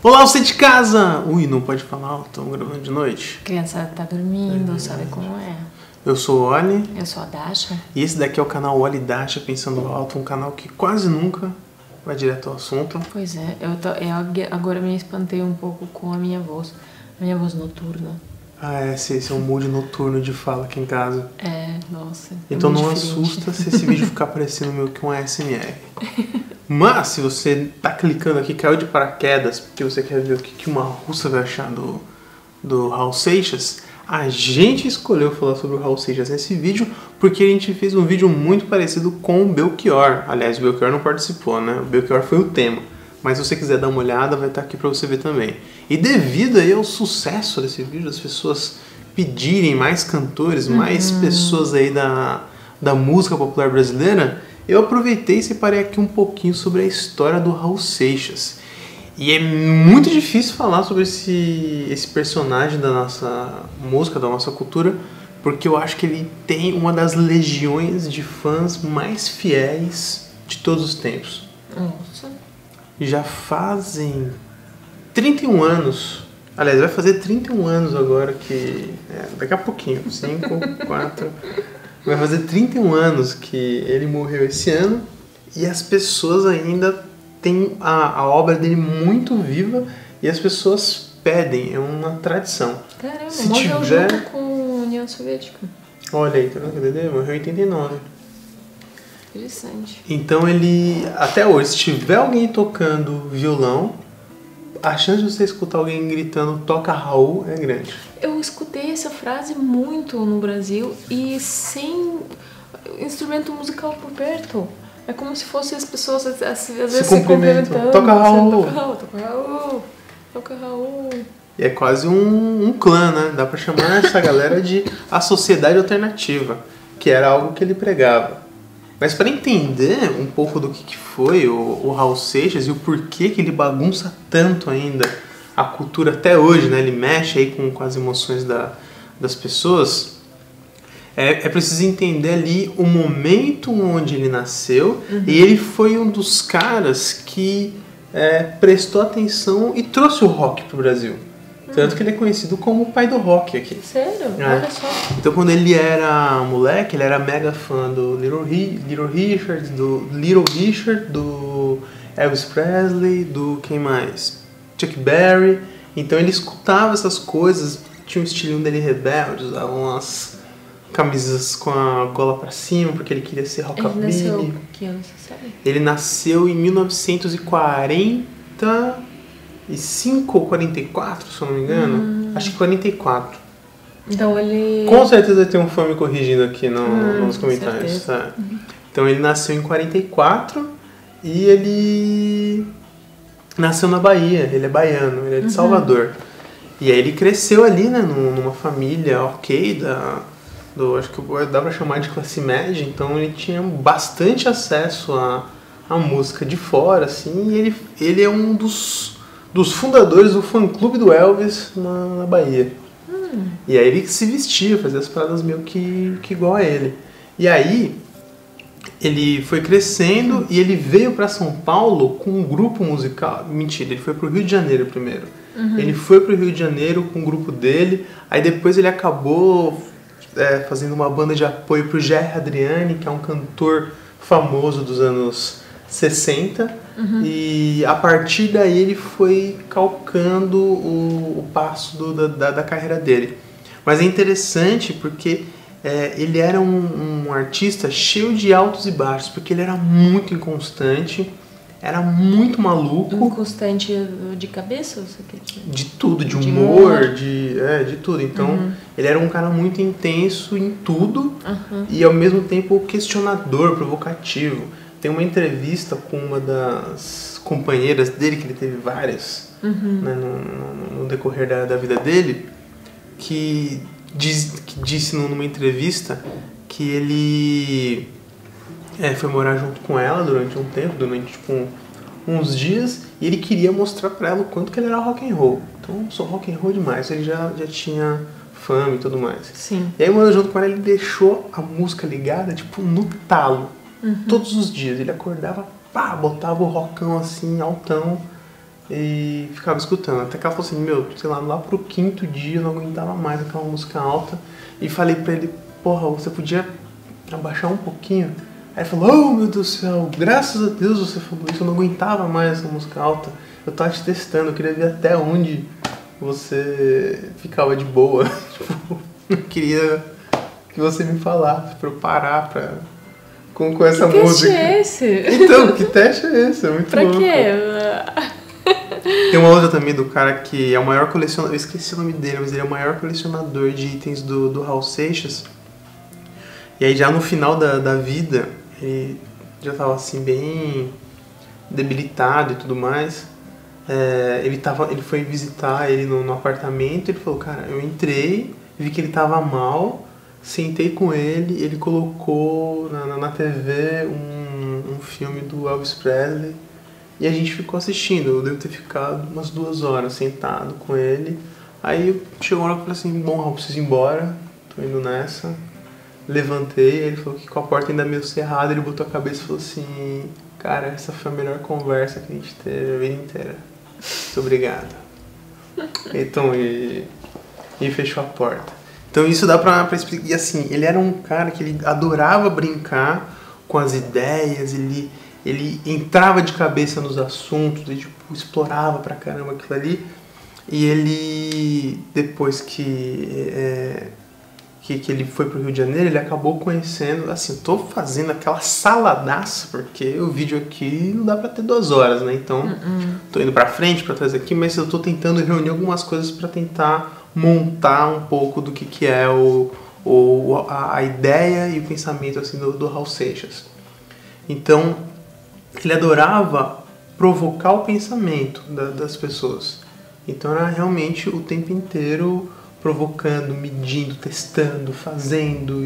Olá, você de casa! Ui, não pode falar alto, estamos gravando de noite. A criança tá dormindo, sabe como é. Eu sou o Oli. Eu sou a Dasha. E esse daqui é o canal Oli Dasha Pensando Alto, um canal que quase nunca vai direto ao assunto. Pois é, eu agora me espantei um pouco com a minha voz noturna. Ah, esse é um mood noturno de fala aqui em casa. É, nossa. Então não diferente. assusta se esse vídeo ficar parecendo meio que um ASMR. Mas se você tá clicando aqui, caiu de paraquedas, porque você quer ver o que uma russa vai achar do Raul Seixas, a gente escolheu falar sobre o Raul Seixas nesse vídeo porque a gente fez um vídeo muito parecido com o Belchior. Aliás, o Belchior não participou, né? O Belchior foi o tema. Mas se você quiser dar uma olhada, vai estar aqui para você ver também. E devido aí ao sucesso desse vídeo, as pessoas pedirem mais cantores, mais pessoas aí da música popular brasileira, eu aproveitei e separei aqui um pouquinho sobre a história do Raul Seixas. E é muito difícil falar sobre esse personagem da nossa música, da nossa cultura, porque eu acho que ele tem uma das legiões de fãs mais fiéis de todos os tempos. Nossa. Já fazem 31 anos, aliás, vai fazer 31 anos agora que... daqui a pouquinho, 5, 4... Vai fazer 31 anos que ele morreu esse ano e as pessoas ainda têm a obra dele muito viva e as pessoas pedem, é uma tradição. Caramba, Se morreu tiver... junto com a União Soviética. Olha aí, tá vendo? Ele morreu em 89. Interessante. Então ele, até hoje, se tiver alguém tocando violão, a chance de você escutar alguém gritando "toca Raul" é grande. Eu escutei essa frase muito no Brasil e sem instrumento musical por perto. É como se fossem as pessoas às vezes se cumprimentando. Toca Raul. Toca Raul, toca Raul, toca Raul. E é quase um clã, né? Dá pra chamar essa galera de a sociedade alternativa, que era algo que ele pregava. Mas para entender um pouco do que foi o Raul Seixas e o porquê que ele bagunça tanto ainda a cultura até hoje, né? Ele mexe aí com as emoções das pessoas. É preciso entender ali o momento onde ele nasceu. E ele foi um dos caras que prestou atenção e trouxe o rock pro Brasil. Tanto que ele é conhecido como o pai do rock aqui. Sério? Olha só. Então quando ele era moleque, ele era mega fã do Little Richard, do Elvis Presley, do quem mais? Chuck Berry. Então ele escutava essas coisas, tinha um estilinho dele rebelde, usava umas camisas com a gola pra cima, porque ele queria ser rockabilly. Ele nasceu que ano, você sabe? Ele nasceu em 1945 ou 44, se eu não me engano. Acho que 44. Então ele... Com certeza tem um fã me corrigindo aqui nos comentários. Certeza. Então ele nasceu em 44 e ele nasceu na Bahia. Ele é baiano, ele é de Salvador. E aí ele cresceu ali, né, numa família ok, acho que dá pra chamar de classe média. Então ele tinha bastante acesso à música de fora, assim. E ele é um dos fundadores do fã-clube do Elvis na Bahia. E aí ele se vestia, fazia as paradas meio que igual a ele. E aí ele foi crescendo e ele veio para São Paulo com um grupo musical. Mentira, ele foi pro Rio de Janeiro primeiro. Ele foi pro Rio de Janeiro com o grupo dele. Aí depois ele acabou fazendo uma banda de apoio pro Gerry Adriani, que é um cantor famoso dos anos 60. E a partir daí ele foi calcando o passo da carreira dele. Mas é interessante porque ele era um artista cheio de altos e baixos, porque ele era muito inconstante, era muito maluco. Inconstante de cabeça? Você quer dizer? De tudo, de humor, de tudo. Então ele era um cara muito intenso em tudo e ao mesmo tempo questionador, provocativo. Tem uma entrevista com uma das companheiras dele, que ele teve várias né, no decorrer da vida dele, que disse numa entrevista que ele foi morar junto com ela durante um tempo, durante tipo, uns dias, e ele queria mostrar pra ela o quanto que ele era rock and roll. Então, eu sou rock and roll demais, ele já tinha fama e tudo mais. Sim. E aí, morando junto com ela, ele deixou a música ligada, tipo, no talo. Todos os dias, ele acordava, pá, botava o rockão assim, altão, e ficava escutando. Até que ela falou assim, meu, sei lá pro 5º dia eu não aguentava mais aquela música alta. E falei pra ele, porra, você podia abaixar um pouquinho? Aí ele falou, oh meu Deus do céu, graças a Deus você falou isso, eu não aguentava mais essa música alta. Eu tava te testando, eu queria ver até onde você ficava de boa. Tipo, eu queria que você me falasse pra eu parar com essa música. Que teste é esse? Então, que teste é esse? É muito pra louco. Quê? Tem uma outra também do cara que é o maior colecionador, eu esqueci o nome dele, mas ele é o maior colecionador de itens do Raul Seixas. E aí já no final da vida, ele já tava assim bem debilitado e tudo mais. Ele foi visitar ele no apartamento, ele falou, cara, eu entrei, vi que ele tava mal, sentei com ele colocou na TV um filme do Elvis Presley e a gente ficou assistindo. Eu devo ter ficado umas 2 horas sentado com ele. Aí chegou uma hora que eu falei assim, bom, Raul, preciso ir embora, tô indo nessa. Levantei, ele falou que com a porta ainda meio cerrada, ele botou a cabeça e falou assim, cara, essa foi a melhor conversa que a gente teve a vida inteira. Muito obrigado. Então, e fechou a porta. Então isso dá pra explicar. E assim, ele era um cara que ele adorava brincar com as ideias, ele entrava de cabeça nos assuntos, ele tipo, explorava pra caramba aquilo ali. E ele, depois que ele foi pro Rio de Janeiro, ele acabou conhecendo, assim, tô fazendo aquela saladaça, porque o vídeo aqui não dá pra ter 2 horas, né? Então, tô indo pra frente pra trazer aqui, mas eu tô tentando reunir algumas coisas pra tentar montar um pouco do que é a ideia e o pensamento, assim, do Raul Seixas. Então, ele adorava provocar o pensamento das pessoas. Então, era realmente o tempo inteiro provocando, medindo, testando, fazendo.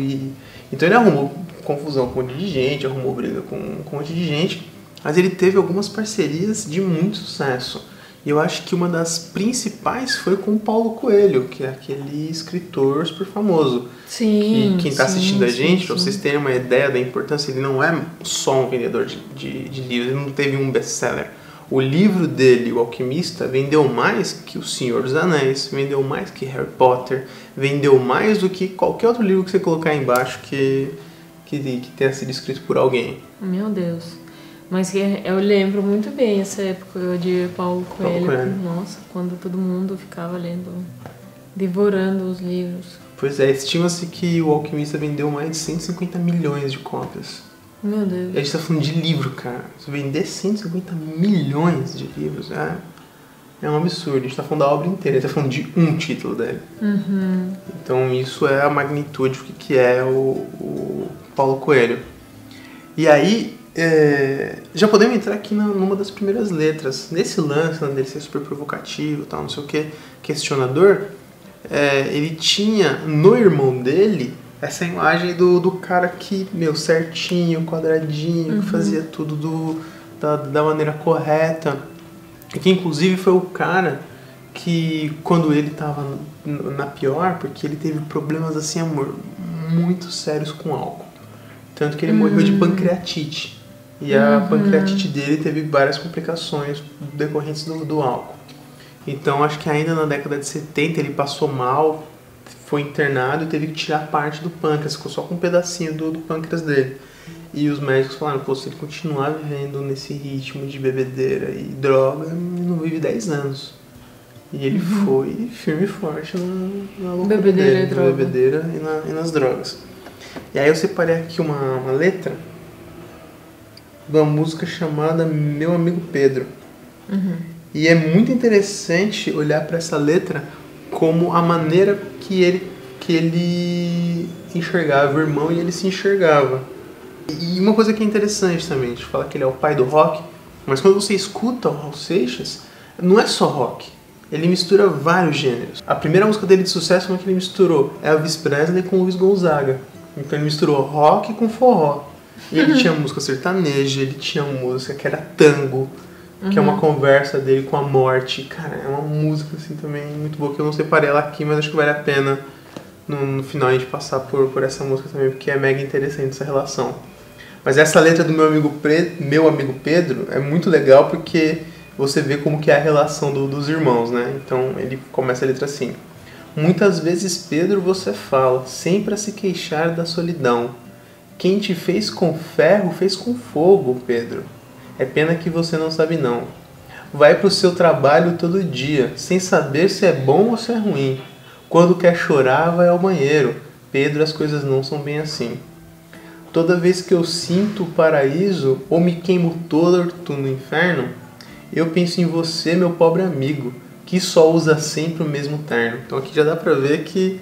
Então ele arrumou confusão com um monte de gente, arrumou briga com um monte de gente, mas ele teve algumas parcerias de muito sucesso. E eu acho que uma das principais foi com o Paulo Coelho, que é aquele escritor super famoso. Sim. Que quem está assistindo a gente, para vocês terem uma ideia da importância, ele não é só um vendedor de livros, ele não teve um best-seller. O livro dele, O Alquimista, vendeu mais que O Senhor dos Anéis, vendeu mais que Harry Potter, vendeu mais do que qualquer outro livro que você colocar aí embaixo que tenha sido escrito por alguém. Meu Deus. Mas eu lembro muito bem essa época de Paulo Coelho. Nossa, quando todo mundo ficava lendo, devorando os livros. Pois é, estima-se que O Alquimista vendeu mais de 150 milhões de cópias. Meu Deus. A gente tá falando de livro, cara. Se vender 150 milhões de livros é um absurdo. A gente tá falando da obra inteira, a gente tá falando de um título dele. Então isso é a magnitude do que é o Paulo Coelho. E aí, já podemos entrar aqui numa das primeiras letras. Nesse lance dele ser super provocativo, tal, não sei o que, questionador, ele tinha no irmão dele essa imagem do cara que, certinho, quadradinho, que fazia tudo da maneira correta. E que inclusive foi o cara que, quando ele tava na pior, porque ele teve problemas assim, amor, muito sérios com álcool. Tanto que ele morreu de pancreatite. E a pancreatite dele teve várias complicações decorrentes do álcool. Então acho que ainda na década de 70 ele passou mal, foi internado e teve que tirar parte do pâncreas, ficou só com um pedacinho do pâncreas dele. E os médicos falaram, pô, se ele continuar vivendo nesse ritmo de bebedeira e droga, ele não vive 10 anos. E ele foi firme e forte na loucura bebedeira dele, na bebedeira e nas drogas. E aí eu separei aqui uma letra de uma música chamada Meu Amigo Pedro. E é muito interessante olhar para essa letra como a maneira que ele enxergava o irmão e ele se enxergava. E uma coisa que é interessante também, a gente fala que ele é o pai do rock, mas quando você escuta o Raul Seixas, não é só rock. Ele mistura vários gêneros. A primeira música dele de sucesso foi que ele misturou Elvis Presley com Luiz Gonzaga. Então ele misturou rock com forró. E ele tinha música sertaneja, ele tinha música que era tango, que é uma conversa dele com a morte. Cara, é uma música assim também muito boa, que eu não separei ela aqui, mas acho que vale a pena no final a gente passar por essa música também, porque é mega interessante essa relação. Mas essa letra do meu amigo Pedro é muito legal, porque você vê como que é a relação dos irmãos, né? Então ele começa a letra assim: muitas vezes, Pedro, você fala, sempre a se queixar da solidão. Quem te fez com ferro, fez com fogo, Pedro. É pena que você não sabe não. Vai pro seu trabalho todo dia, sem saber se é bom ou se é ruim. Quando quer chorar, vai ao banheiro. Pedro, as coisas não são bem assim. Toda vez que eu sinto o paraíso, ou me queimo torto no inferno, eu penso em você, meu pobre amigo, que só usa sempre o mesmo terno. Então aqui já dá pra ver que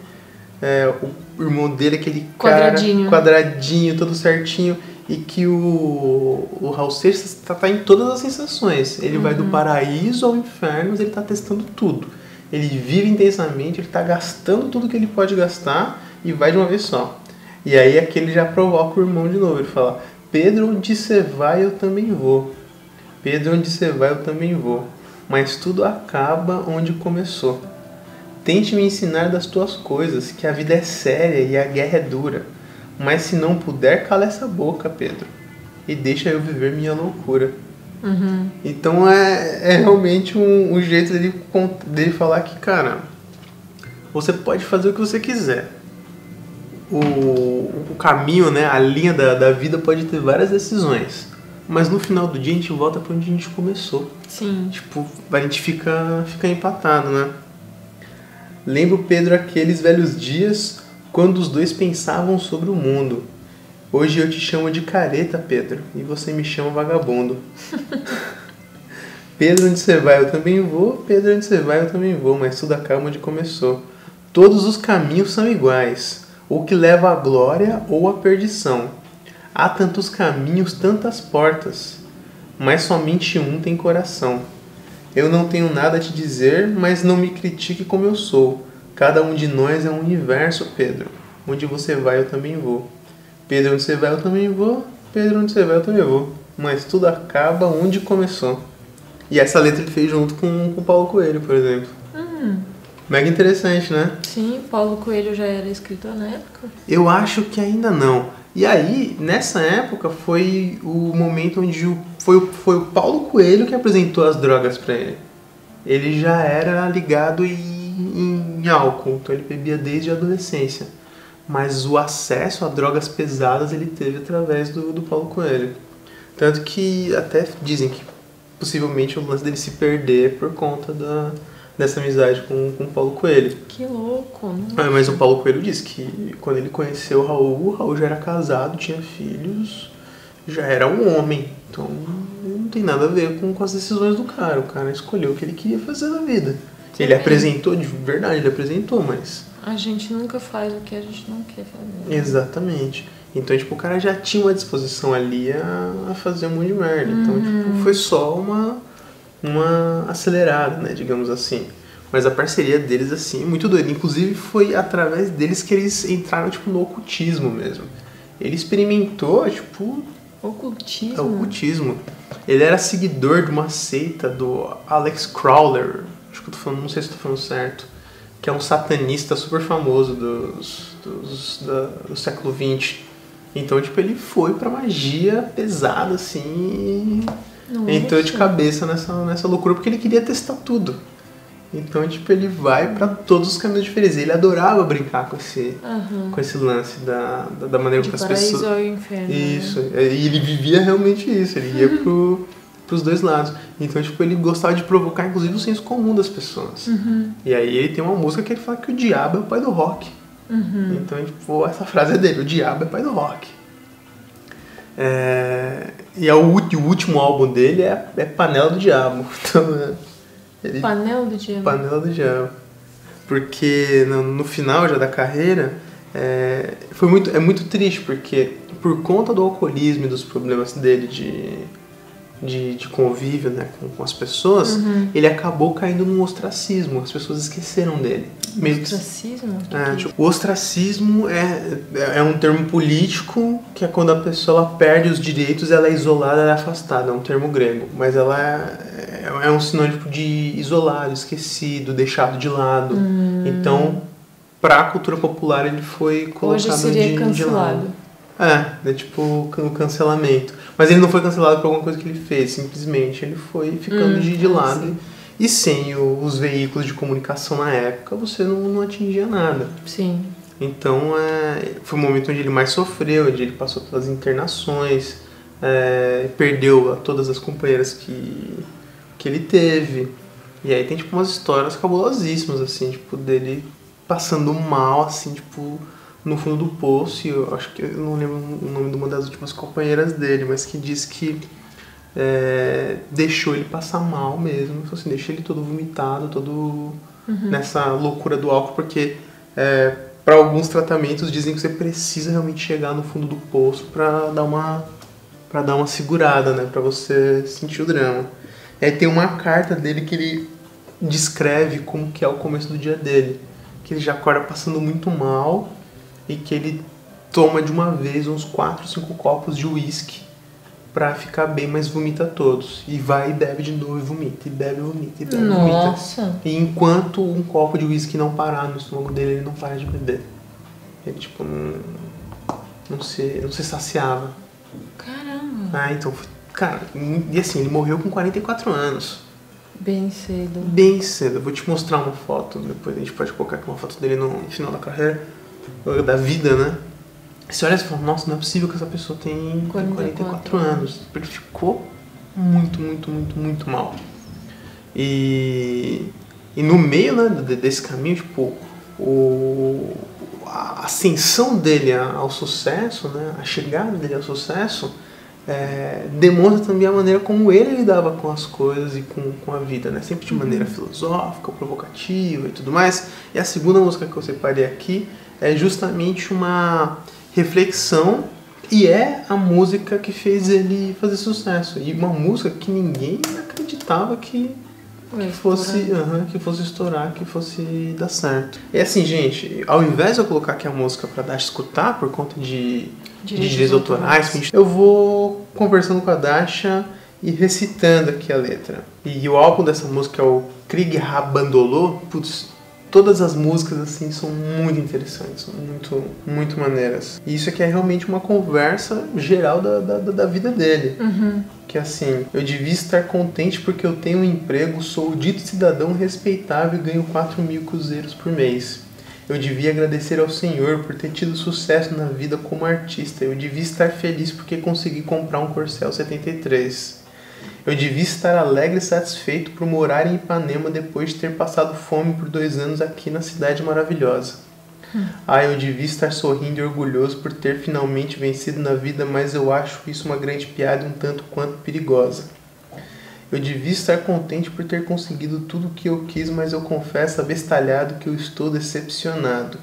o irmão dele é aquele quadradinho, todo certinho, e que o Raul Seixas tá em todas as sensações. Ele vai do paraíso ao inferno, mas ele tá testando tudo. Ele vive intensamente, ele tá gastando tudo que ele pode gastar e vai de uma vez só. E aí aqui ele já provoca o irmão de novo. Ele fala: Pedro, onde você vai eu também vou. Pedro, onde você vai eu também vou. Mas tudo acaba onde começou. Tente me ensinar das tuas coisas, que a vida é séria e a guerra é dura. Mas se não puder, cala essa boca, Pedro. E deixa eu viver minha loucura. Então é realmente um jeito dele falar que, cara, você pode fazer o que você quiser. O caminho, né, a linha da vida pode ter várias decisões. Mas no final do dia a gente volta pra onde a gente começou. Sim. Tipo, a gente fica empatado, né? Lembro, Pedro, aqueles velhos dias quando os dois pensavam sobre o mundo. Hoje eu te chamo de careta, Pedro, e você me chama vagabundo. Pedro, onde você vai eu também vou, Pedro, onde você vai eu também vou, mas tudo acaba onde começou. Todos os caminhos são iguais, ou que leva à glória ou à perdição. Há tantos caminhos, tantas portas, mas somente um tem coração. Eu não tenho nada a te dizer, mas não me critique como eu sou. Cada um de nós é um universo, Pedro. Onde você vai, eu também vou. Pedro, onde você vai, eu também vou. Pedro, onde você vai, eu também vou. Mas tudo acaba onde começou. E essa letra ele fez junto com o Paulo Coelho, por exemplo. Mega interessante, né? Sim, Paulo Coelho já era escritor na época? Eu acho que ainda não. E aí, nessa época, foi o momento onde foi o Paulo Coelho que apresentou as drogas pra ele. Ele já era ligado em álcool, então ele bebia desde a adolescência. Mas o acesso a drogas pesadas ele teve através do Paulo Coelho. Tanto que até dizem que possivelmente o lance dele se perder por conta dessa amizade com o Paulo Coelho. Que louco, né? Mas o Paulo Coelho disse que quando ele conheceu o Raul já era casado, tinha filhos, já era um homem. Então não tem nada a ver com as decisões do cara. O cara escolheu o que ele queria fazer na vida. Sim, ele apresentou, de verdade, ele apresentou, mas... A gente nunca faz o que a gente não quer fazer. Exatamente. Então, tipo, o cara já tinha uma disposição ali a fazer um monte de merda. Então, tipo, foi só uma acelerada, né, digamos assim. Mas a parceria deles, assim, muito doida. Inclusive, foi através deles que eles entraram, tipo, no ocultismo mesmo. Ele experimentou, tipo... Ocultismo? Ocultismo. Ele era seguidor de uma seita do Alex Crowler. Acho que eu tô falando, não sei se eu tô falando certo. Que é um satanista super famoso do século XX. Então, tipo, ele foi pra magia pesada, assim... Nossa. Entrou de cabeça nessa loucura porque ele queria testar tudo. Então, tipo, ele vai pra todos os caminhos diferentes. Ele adorava brincar com esse lance da maneira como as pessoas... paraíso ao inferno. Isso. E ele vivia realmente isso. Ele ia pros dois lados. Então, tipo, ele gostava de provocar, inclusive, o senso comum das pessoas. E aí ele tem uma música que ele fala que o diabo é o pai do rock. Então, tipo, essa frase é dele. O diabo é o pai do rock. E o último álbum dele é Panela do Diabo. Então, Panela do Diabo? Panela do Diabo. Porque no final já da carreira é muito triste, porque por conta do alcoolismo e dos problemas dele de convívio, né, com as pessoas, ele acabou caindo num ostracismo. As pessoas esqueceram dele. Ostracismo? O ostracismo é um termo político que é quando a pessoa ela perde os direitos, ela é isolada, ela é afastada. É um termo grego. Mas ela é um sinônimo de isolado, esquecido, deixado de lado. Então, para a cultura popular, ele foi colocado hoje seria de cancelado. lado. É tipo o cancelamento. Mas ele não foi cancelado por alguma coisa que ele fez, simplesmente ele foi ficando de lado. Sim. E sem os veículos de comunicação na época, você não atingia nada. Sim. Então, foi o momento onde ele mais sofreu, onde ele passou pelas internações, perdeu a todas as companheiras que ele teve. E aí tem, tipo, umas histórias cabulosíssimas, assim, tipo, dele passando mal, assim, tipo, no fundo do poço. E eu acho que, eu não lembro o nome de uma das últimas companheiras dele, mas que diz que deixou ele passar mal mesmo, assim, deixou ele todo vomitado, todo nessa loucura do álcool, porque para alguns tratamentos dizem que você precisa realmente chegar no fundo do poço para dar uma segurada, né, para você sentir o drama. Aí tem uma carta dele que ele descreve como que é o começo do dia dele, que ele já acorda passando muito mal e que ele toma de uma vez uns 4, 5 copos de uísque pra ficar bem, mas vomita todos. E vai e bebe de novo e vomita, e bebe, vomita, e bebe, Nossa. vomita. E enquanto um copo de uísque não parar no estômago dele, ele não para de beber. Ele, tipo, não se saciava. Caramba. Então, cara, e assim, ele morreu com 44 anos. Bem cedo. Bem cedo. Eu vou te mostrar uma foto, depois a gente pode colocar aqui uma foto dele no final da carreira, da vida, né? Você olha e fala, nossa, não é possível que essa pessoa tem 44 anos. Ele ficou muito, muito, muito, muito mal. E no meio, né, desse caminho, tipo, a ascensão dele ao sucesso, né, a chegada dele ao sucesso, demonstra também a maneira como ele lidava com as coisas e com a vida, né? Sempre de maneira filosófica, provocativa e tudo mais. E a segunda música que eu separei aqui é justamente uma reflexão, e é a música que fez ele fazer sucesso. E uma música que ninguém acreditava que fosse estourar, que fosse dar certo. E assim, gente, ao invés de eu colocar aqui a música pra Dasha escutar por conta de direitos autorais, eu vou conversando com a Dasha e recitando aqui a letra. E o álbum dessa música é o Krieg Rabandolô. Putz, todas as músicas assim são muito interessantes, são muito, muito maneiras. E isso aqui é realmente uma conversa geral da vida dele. Que assim, eu devia estar contente porque eu tenho um emprego, sou o dito cidadão respeitável e ganho 4 mil cruzeiros por mês. Eu devia agradecer ao Senhor por ter tido sucesso na vida como artista. Eu devia estar feliz porque consegui comprar um Corcel 73. Eu devia estar alegre e satisfeito por morar em Ipanema depois de ter passado fome por 2 anos aqui na cidade maravilhosa. Eu devia estar sorrindo e orgulhoso por ter finalmente vencido na vida, mas eu acho isso uma grande piada um tanto quanto perigosa. Eu devia estar contente por ter conseguido tudo o que eu quis, mas eu confesso abestalhado que eu estou decepcionado.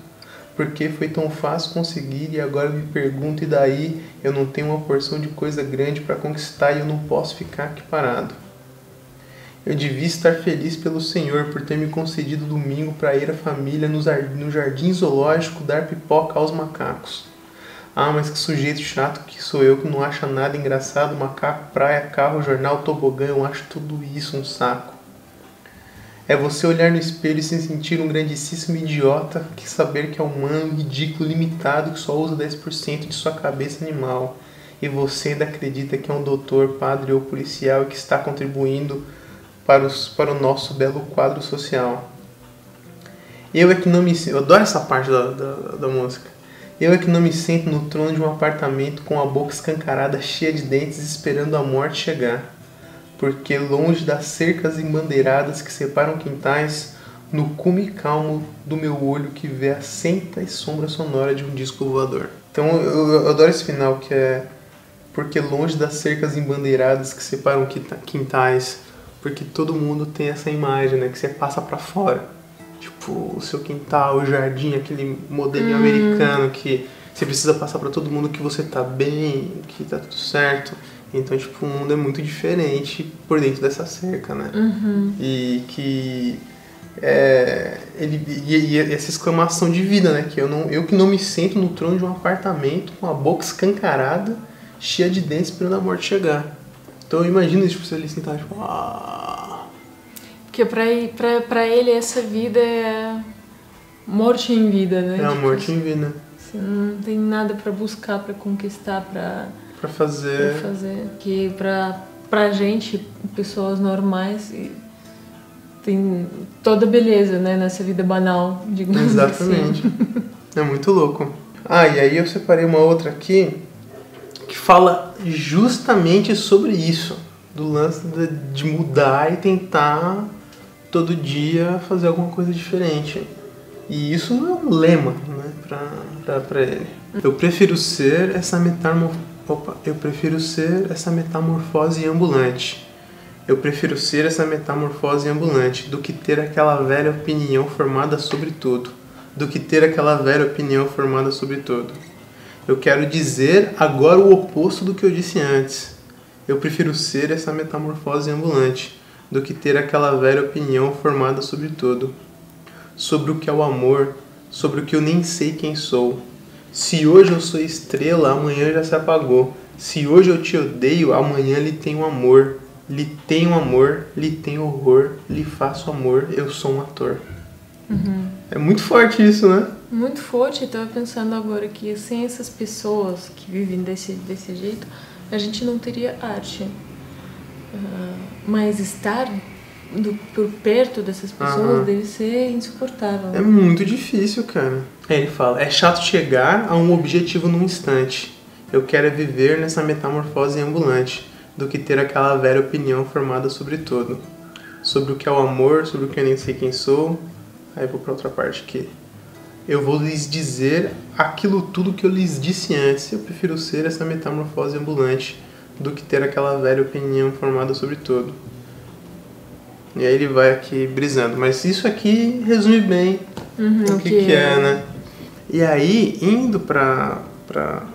Porque foi tão fácil conseguir e agora me pergunto, e daí? Eu não tenho uma porção de coisa grande para conquistar e eu não posso ficar aqui parado. Eu devia estar feliz pelo Senhor por ter me concedido domingo para ir à família no jardim zoológico dar pipoca aos macacos. Mas que sujeito chato que sou eu que não acha nada engraçado, macaco, praia, carro, jornal, tobogã, eu acho tudo isso um saco. É você olhar no espelho e se sentir um grandíssimo idiota que saber que é humano, ridículo, limitado, que só usa 10% de sua cabeça animal. E você ainda acredita que é um doutor, padre ou policial e que está contribuindo para o nosso belo quadro social. Eu adoro essa parte da música. Eu é que não me sento no trono de um apartamento com a boca escancarada, cheia de dentes, esperando a morte chegar. Porque longe das cercas embandeiradas que separam quintais, no cume calmo do meu olho que vê a senta e sombra sonora de um disco voador. Então eu adoro esse final, que é porque longe das cercas embandeiradas que separam quintais, porque todo mundo tem essa imagem, né, que você passa pra fora. Tipo, o seu quintal, o jardim, aquele modelinho americano que você precisa passar pra todo mundo que você tá bem, que tá tudo certo. Então, tipo, o mundo é muito diferente por dentro dessa cerca, né? E que e essa exclamação de vida, né? Que eu que não me sento no trono de um apartamento com a boca escancarada, cheia de dentes, esperando a morte chegar. Então, imagina tipo, se ele sentar, tipo... Porque pra ele essa vida é morte em vida, né? É a morte em vida. Você não tem nada para buscar, para conquistar, para fazer. Que pra gente, pessoas normais, tem toda beleza, né, nessa vida banal, digamos assim. Exatamente. É muito louco. E aí eu separei uma outra aqui que fala justamente sobre isso, do lance de mudar e tentar todo dia fazer alguma coisa diferente. E isso é um lema, né, pra ele. Eu prefiro ser essa metamorfose ambulante. Eu prefiro ser essa metamorfose ambulante do que ter aquela velha opinião formada sobre tudo. Eu quero dizer agora o oposto do que eu disse antes. Eu prefiro ser essa metamorfose ambulante do que ter aquela velha opinião formada sobre tudo. Sobre o que é o amor, sobre o que eu nem sei quem sou. Se hoje eu sou estrela, amanhã já se apagou. Se hoje eu te odeio, amanhã lhe tenho amor. Lhe tenho amor, lhe tenho horror, lhe faço amor, eu sou um ator. Uhum. É muito forte isso, né? Muito forte. Eu tava pensando agora que sem essas pessoas que vivem desse jeito, a gente não teria arte. Mas estar por perto dessas pessoas deve ser insuportável. É muito difícil, cara. Ele fala, é chato chegar a um objetivo num instante. Eu quero viver nessa metamorfose ambulante do que ter aquela velha opinião formada sobre tudo. Sobre o que é o amor, sobre o que eu nem sei quem sou. Aí vou pra outra parte aqui. Eu vou lhes dizer aquilo tudo que eu lhes disse antes. Eu prefiro ser essa metamorfose ambulante do que ter aquela velha opinião formada sobre tudo. E aí ele vai aqui brisando. Mas isso aqui resume bem o que é, né? E aí, indo pra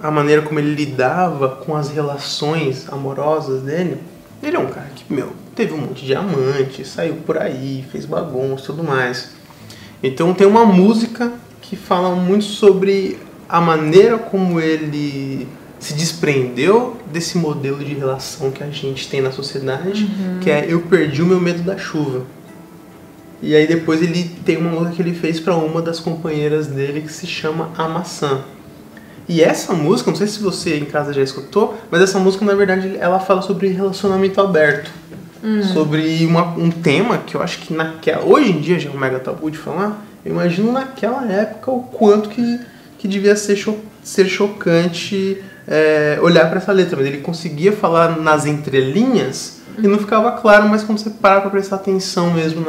a maneira como ele lidava com as relações amorosas dele, ele é um cara que, teve um monte de amante, saiu por aí, fez bagunça e tudo mais. Então tem uma música que fala muito sobre a maneira como ele se desprendeu desse modelo de relação que a gente tem na sociedade, que é Eu Perdi o Meu Medo da Chuva. E aí depois ele tem uma música que ele fez para uma das companheiras dele que se chama A Maçã. E essa música, não sei se você em casa já escutou, mas essa música na verdade ela fala sobre relacionamento aberto. Sobre um tema que eu acho que hoje em dia já é um mega tabu de falar. Eu imagino naquela época o quanto que devia ser chocante olhar para essa letra. Mas ele conseguia falar nas entrelinhas e não ficava claro, mas quando você para pra prestar atenção mesmo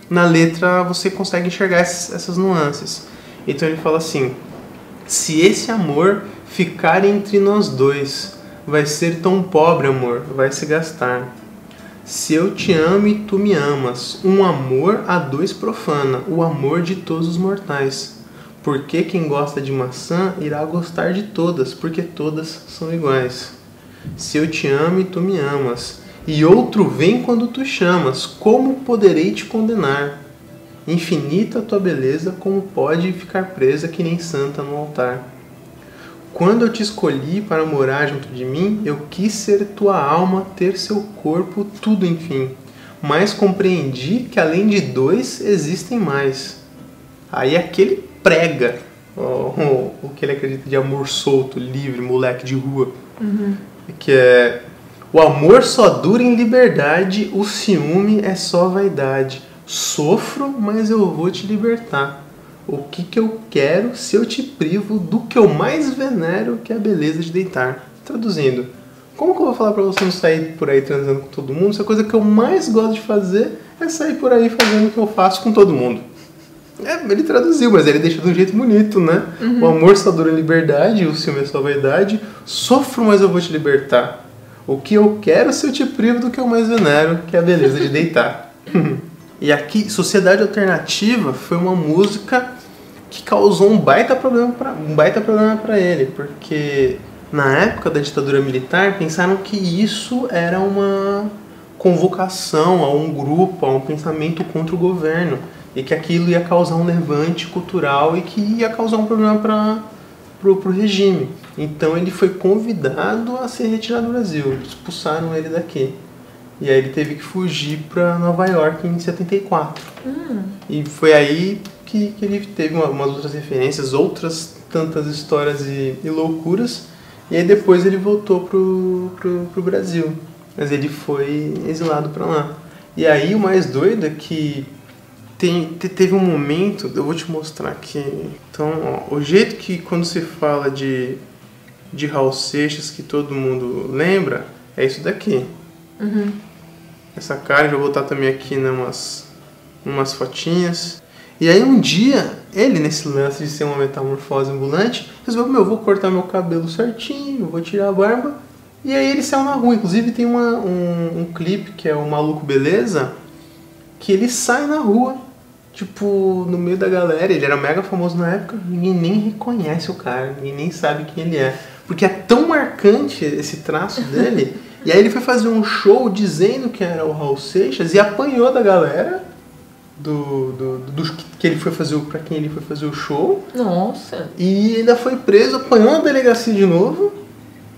na letra, você consegue enxergar essas nuances. Então ele fala assim: se esse amor ficar entre nós dois, vai ser tão pobre, amor, vai se gastar. Se eu te amo e tu me amas, um amor a dois profana, o amor de todos os mortais. Porque quem gosta de maçã irá gostar de todas, porque todas são iguais. Se eu te amo e tu me amas, e outro vem quando tu chamas, como poderei te condenar? Infinita a tua beleza, como pode ficar presa que nem santa no altar? Quando eu te escolhi para morar junto de mim, eu quis ser tua alma, ter seu corpo, tudo enfim. Mas compreendi que além de dois, existem mais. Aí aquele prega o que ele acredita de amor solto, livre, moleque de rua. Que é: o amor só dura em liberdade, o ciúme é só vaidade. Sofro, mas eu vou te libertar. O que eu quero se eu te privo do que eu mais venero, que é a beleza de deitar? Traduzindo, como que eu vou falar pra você não sair por aí transando com todo mundo? Se a coisa que eu mais gosto de fazer é sair por aí fazendo o que eu faço com todo mundo. Ele traduziu, mas ele deixa de um jeito bonito, né? O amor só dura em liberdade, o ciúme é só vaidade. Sofro, mas eu vou te libertar. O que eu quero se eu te privo do que eu mais venero, que é a beleza de deitar. E aqui, Sociedade Alternativa foi uma música que causou um baita problema para ele, porque na época da ditadura militar pensaram que isso era uma convocação a um grupo, a um pensamento contra o governo, e que aquilo ia causar um levante cultural e que ia causar um problema pro regime. Então ele foi convidado a se retirar do Brasil, expulsaram ele daqui. E aí ele teve que fugir para Nova York em 74. E foi aí que ele teve umas outras referências, outras tantas histórias e loucuras. E aí depois ele voltou pro Brasil. Mas ele foi exilado pra lá. E aí o mais doido é que teve um momento, eu vou te mostrar aqui. Então, ó, o jeito que quando se fala de Raul Seixas, que todo mundo lembra, é isso daqui. Uhum. Essa cara, eu vou botar também aqui, né, umas fotinhas. E aí um dia, ele nesse lance de ser uma metamorfose ambulante, resolveu, eu vou cortar meu cabelo certinho, vou tirar a barba. E aí ele saiu na rua. Inclusive tem um clipe que é o Maluco Beleza, que ele sai na rua, tipo, no meio da galera. Ele era mega famoso na época, ninguém nem reconhece o cara, ninguém nem sabe quem ele é. Porque é tão marcante esse traço dele. E aí ele foi fazer um show dizendo que era o Raul Seixas e apanhou da galera que ele foi fazer, pra quem ele foi fazer o show. Nossa! E ainda foi preso, apanhou na delegacia de novo.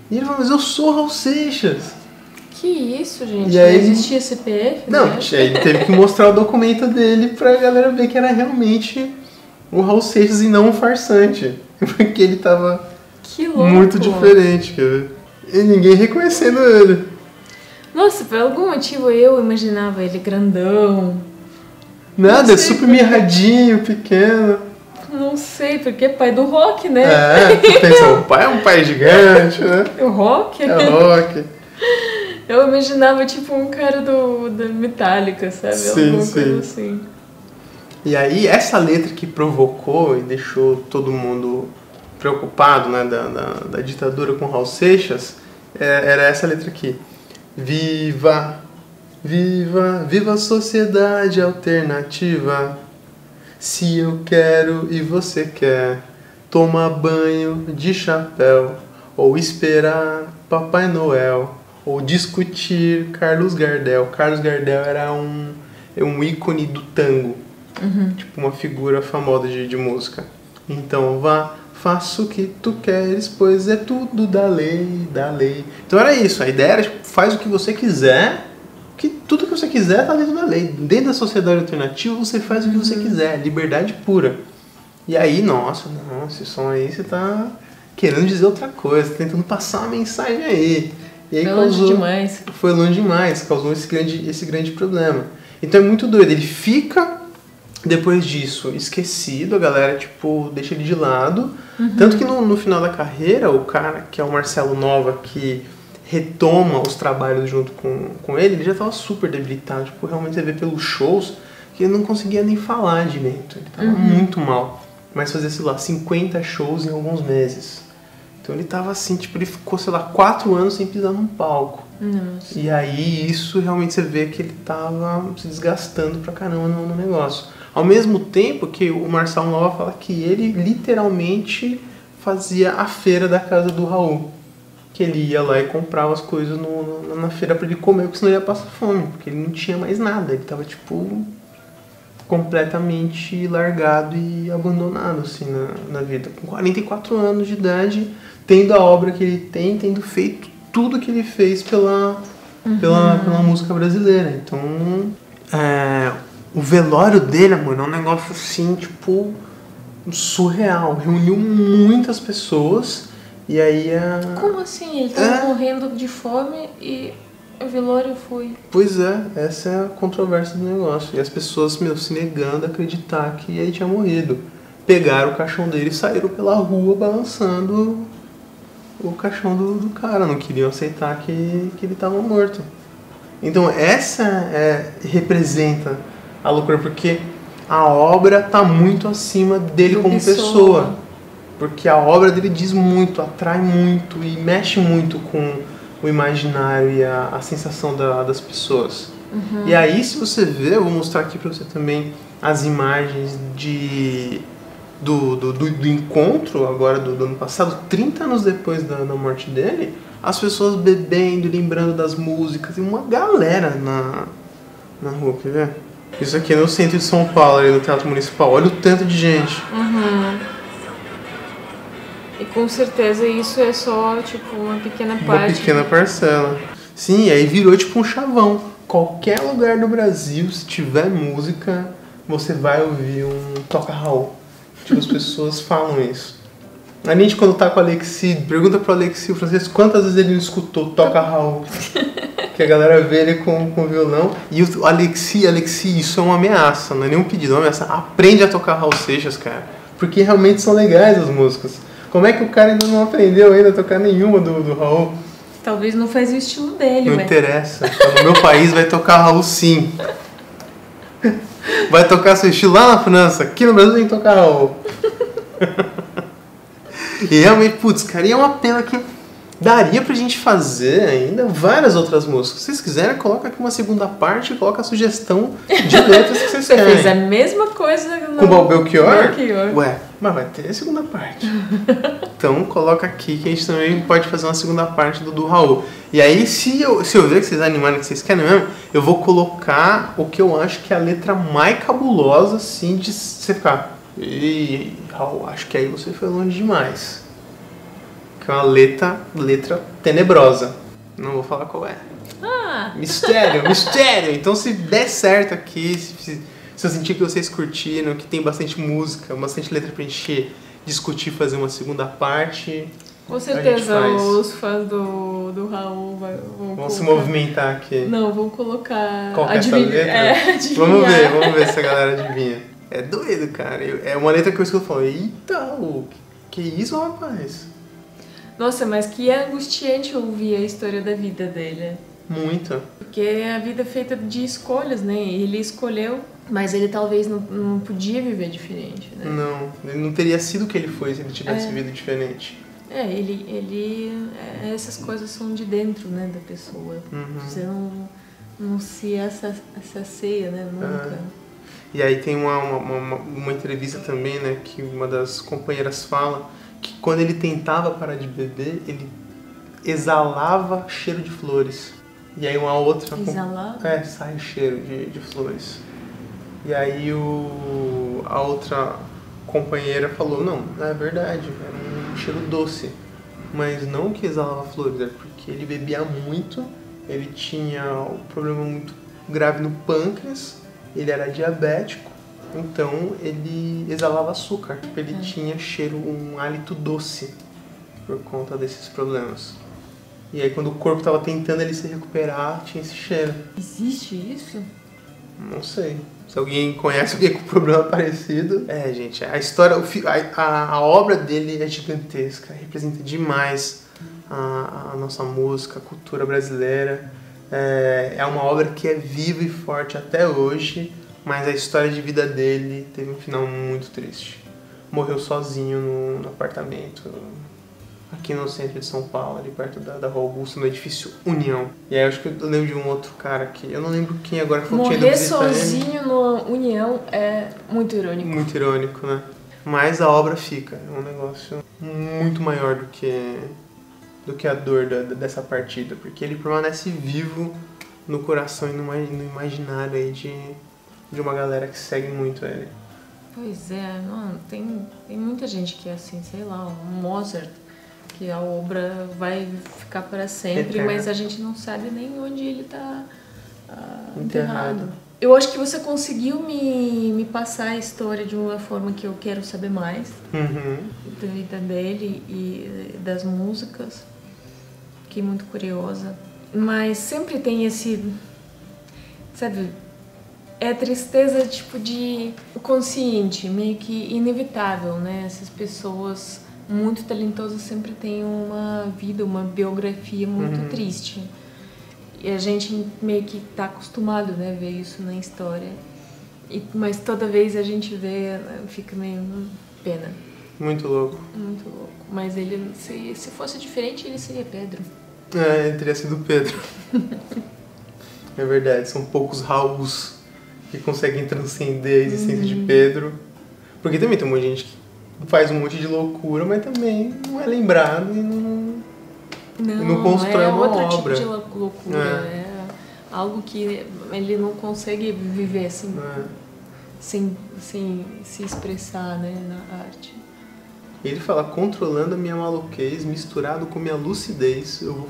E ele falou, mas eu sou o Raul Seixas. Que isso, gente? E aí, não existia CPF? Não, né? aí ele teve que mostrar o documento dele pra galera ver que era realmente o Raul Seixas e não um farsante. Porque ele tava que louco. Muito diferente, quer ver? E ninguém reconhecendo ele. Nossa, por algum motivo eu imaginava ele grandão. Nada, é super mirradinho, pequeno. Não sei, porque é pai do rock, né? É, tu pensa, o pai é um pai gigante, né? O rock? É rock. Eu imaginava tipo um cara da Metallica, sabe? Sim, alguma sim. coisa assim. E aí, essa letra que provocou e deixou todo mundo preocupado, né, da ditadura com Raul Seixas, era essa letra aqui. Viva, viva, viva a sociedade alternativa. Se eu quero e você quer, tomar banho de chapéu, ou esperar Papai Noel, ou discutir Carlos Gardel. Carlos Gardel era um ícone do tango, tipo uma figura famosa de música. Então vá, faça o que tu queres, pois é tudo da lei, da lei. Então era isso, a ideia era tipo, faz o que você quiser, que tudo que você quiser tá dentro da lei. Dentro da sociedade alternativa você faz o que você quiser, liberdade pura. E aí, nossa, esse som aí você tá querendo dizer outra coisa, tá tentando passar uma mensagem aí. E aí foi longe demais. Foi longe demais, causou esse grande problema. Então é muito doido, ele fica, depois disso, esquecido, a galera, tipo, deixa ele de lado. Tanto que no final da carreira, o cara, que é o Marcelo Nova, que retoma os trabalhos junto com ele já tava super debilitado. Tipo, realmente você vê pelos shows que ele não conseguia nem falar direito. Ele tava muito mal. Mas fazia, sei lá, 50 shows em alguns meses. Então ele tava assim, tipo, ele ficou, sei lá, 4 anos sem pisar num palco. Nossa. E aí isso realmente você vê que ele tava se desgastando pra caramba no negócio. Ao mesmo tempo que o Marcelo Nova fala que ele literalmente fazia a feira da casa do Raul. Que ele ia lá e comprava as coisas na feira pra ele comer, porque senão ele ia passar fome. Porque ele não tinha mais nada, ele tava, tipo, completamente largado e abandonado, assim, na vida. Com 44 anos de idade, tendo a obra que ele tem, tendo feito tudo que ele fez pela música brasileira. Então, o velório dele, amor, é um negócio assim, tipo, surreal. Reuniu muitas pessoas e aí Como assim? Ele tava morrendo de fome e o velório foi... Pois é, essa é a controvérsia do negócio. E as pessoas, se negando a acreditar que ele tinha morrido. Pegaram o caixão dele e saíram pela rua balançando o caixão do cara. Não queriam aceitar que ele estava morto. Então essa representa a loucura, porque a obra está muito acima dele como pessoa. Porque a obra dele diz muito, atrai muito e mexe muito com o imaginário e a sensação das pessoas. E aí, se você ver, eu vou mostrar aqui pra você também as imagens do encontro agora do ano passado, 30 anos depois da morte dele, as pessoas bebendo, lembrando das músicas, e uma galera na rua, quer ver? Isso aqui é no centro de São Paulo, ali no Teatro Municipal. Olha o tanto de gente. E com certeza isso é só, tipo, uma pequena parte. Uma pequena parcela. Sim, aí virou tipo um chavão. Qualquer lugar do Brasil, se tiver música, você vai ouvir um Toca Raul. Tipo, as pessoas falam isso. A gente quando tá com o Alexi, pergunta pro Alexi, o Francisco, quantas vezes ele não escutou Toca Raul? Que a galera vê ele com violão. E o Alexi, isso é uma ameaça, não é nenhum pedido, é uma ameaça. Aprende a tocar Raul Seixas, cara. Porque realmente são legais as músicas. Como é que o cara ainda não aprendeu ainda a tocar nenhuma do Raul? Talvez não faz o estilo dele, Não interessa. No meu país vai tocar Raul sim. Vai tocar seu estilo lá na França. Aqui no Brasil tem que tocar Raul. E realmente, putz, cara, e é uma pena que daria pra gente fazer ainda várias outras músicas. Se vocês quiserem, coloca aqui uma segunda parte e coloca a sugestão de letras que vocês querem. Você fez a mesma coisa com o Belchior? Ué, mas vai ter a segunda parte. Então coloca aqui que a gente também pode fazer uma segunda parte do Raul. E aí, se eu ver que vocês animarem, que vocês querem mesmo, eu vou colocar o que eu acho que é a letra mais cabulosa, assim, de você ficar... E Raul, acho que aí você foi longe demais. Que é uma letra tenebrosa. Não vou falar qual é. Mistério. Então se der certo aqui, se eu sentir que vocês curtiram, que tem bastante música, bastante letra pra encher, discutir, fazer uma segunda parte. Com certeza os fãs do Raul vão se movimentar aqui. Não, vão colocar... Qual que é essa letra? Vamos ver se a galera adivinha. É doido, cara. É uma letra que eu escuto e falo, eita, que isso, rapaz? Nossa, mas que angustiante ouvir a história da vida dele. Muito. Porque a vida é feita de escolhas, né? Ele escolheu, mas ele talvez não podia viver diferente, né? Não, ele não teria sido o que ele foi se ele tivesse vivido diferente. Essas coisas são de dentro, né, da pessoa. Você não se assacia, né, nunca. E aí tem uma entrevista também, né, que uma das companheiras fala que quando ele tentava parar de beber, ele exalava cheiro de flores. E aí uma outra... Exalava? Sai cheiro de flores. E aí a outra companheira falou, não é verdade, era um cheiro doce. Mas não que exalava flores, é porque ele bebia muito, ele tinha um problema muito grave no pâncreas, ele era diabético, então ele exalava açúcar, ele tinha um hálito doce por conta desses problemas. E aí quando o corpo estava tentando ele se recuperar, tinha esse cheiro. Existe isso? Não sei. Se alguém conhece alguém com problema parecido... gente, a história, a obra dele é gigantesca, representa demais a nossa música, a cultura brasileira. É uma obra que é viva e forte até hoje, mas a história de vida dele teve um final muito triste. Morreu sozinho no apartamento, aqui no centro de São Paulo, ali perto da Rua Augusta, no edifício União. E aí eu acho que eu lembro de um outro cara que eu não lembro quem agora que eu tinha ido visitar ele. Morrer sozinho no União é muito irônico. Muito irônico, né? Mas a obra fica, é um negócio muito maior do que a dor dessa partida, porque ele permanece vivo no coração e no imaginário aí de uma galera que segue muito ele. Pois é, não, tem muita gente que é assim, sei lá, o Mozart, que a obra vai ficar para sempre, mas a gente não sabe nem onde ele está enterrado. Eu acho que você conseguiu me passar a história de uma forma que eu quero saber mais da vida dele e das músicas. Fiquei muito curiosa. Mas sempre tem esse... Sabe... É tristeza tipo de consciente, meio que inevitável, né? Essas pessoas muito talentosas sempre têm uma vida, uma biografia muito triste. E a gente meio que tá acostumado, né, ver isso na história. Mas toda vez a gente vê, fica meio pena. Muito louco. Muito louco. Mas ele, se fosse diferente, ele seria Pedro. Ele teria sido Pedro. É verdade, são poucos Rauls que conseguem transcender a existência de Pedro. Porque também tem um monte de gente que faz um monte de loucura, mas também não é lembrado e não constrói uma obra. É outro tipo de loucura. É algo que ele não consegue viver assim, sem se expressar, né, na arte. Ele fala, controlando a minha maluquez, misturado com minha lucidez, eu vou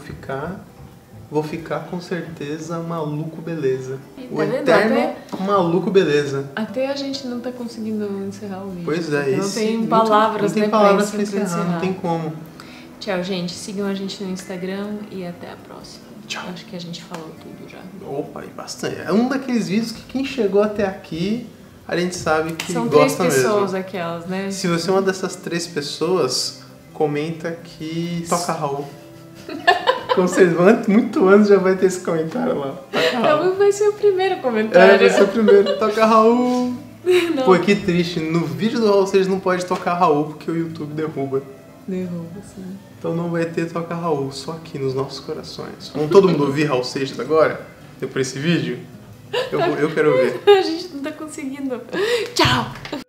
ficar com certeza maluco, beleza. O eterno maluco beleza. Até a gente não tá conseguindo encerrar o vídeo. Pois é, não tem palavras, não tem né, palavras pra pra encerrar, não tem como. Tchau, gente. Sigam a gente no Instagram e até a próxima. Tchau. Acho que a gente falou tudo já. Opa, e bastante. É um daqueles vídeos que quem chegou até aqui, a gente sabe que São gosta mesmo. São 3 pessoas aquelas, né? Se você é uma dessas 3 pessoas, comenta que toca Raul. Com vocês vão, muito antes já vai ter esse comentário lá. Então vai ser o primeiro comentário. Vai ser o primeiro. Toca Raul. Não. Pô, que triste. No vídeo do Raul vocês não podem tocar Raul porque o YouTube derruba. Derruba, sim. Então não vai ter Toca Raul, só aqui nos nossos corações. Vamos todo mundo ouvir Raul Seixas agora? Depois desse vídeo? Eu quero ver. A gente não tá conseguindo. Tchau!